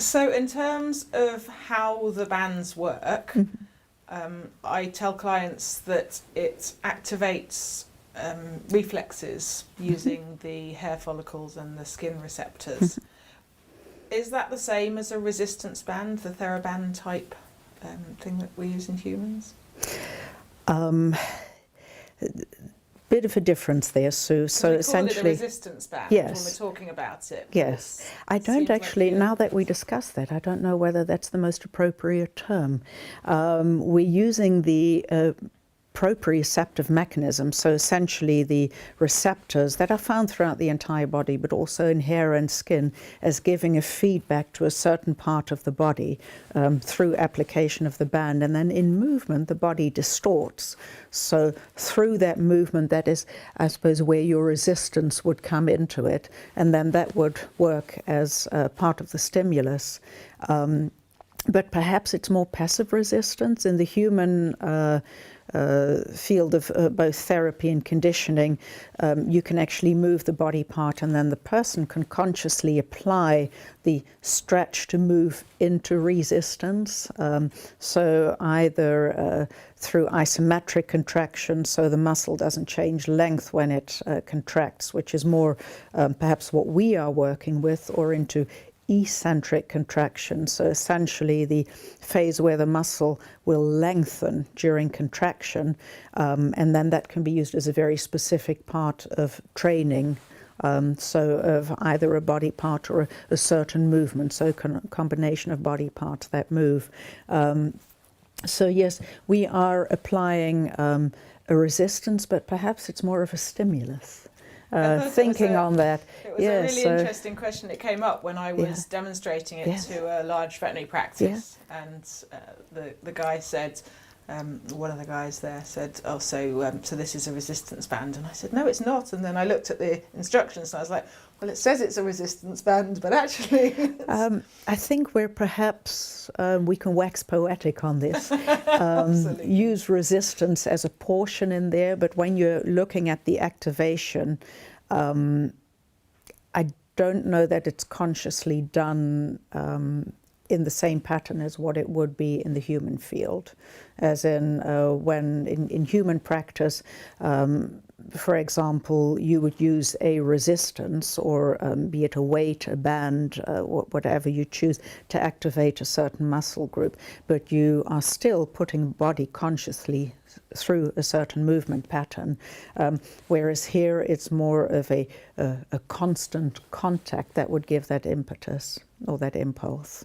So in terms of how the bands work, I tell clients that it activates reflexes using the hair follicles and the skin receptors. Is that the same as a resistance band, the TheraBand type thing that we use in humans? Bit of a difference there, Sue. So essentially, we call it a resistance band when we're talking about it. Yes, I don't actually. Now that we discuss that, I don't know whether that's the most appropriate term. We're using the propriceptive mechanism, so essentially the receptors that are found throughout the entire body, but also in hair and skin, as giving a feedback to a certain part of the body through application of the band. And then in movement, the body distorts. So through that movement, that is, I suppose, where your resistance would come into it, and then that would work as part of the stimulus. But perhaps it's more passive resistance. In the human field of both therapy and conditioning, you can actually move the body part, and then the person can consciously apply the stretch to move into resistance. So either through isometric contraction, so the muscle doesn't change length when it contracts, which is more perhaps what we are working with, or into eccentric contraction, so essentially the phase where the muscle will lengthen during contraction, and then that can be used as a very specific part of training, so of either a body part or a certain movement, so combination of body parts that move. So yes, we are applying a resistance, but perhaps it's more of a stimulus. Thinking on that. It was a really interesting question. It came up when I was demonstrating it to a large veterinary practice, and the guy said, one of the guys there said, "Oh, so this is a resistance band," and I said, "No, it's not." And then I looked at the instructions and I was like, "Well, it says it's a resistance band, but actually..." I think we're perhaps, we can wax poetic on this, use resistance as a portion in there, but when you're looking at the activation, I don't know that it's consciously done in the same pattern as what it would be in the human field. As in, when in human practice, for example, you would use a resistance, or be it a weight, a band, whatever you choose, to activate a certain muscle group, but you are still putting body consciously through a certain movement pattern, whereas here it's more of a constant contact that would give that impetus or that impulse.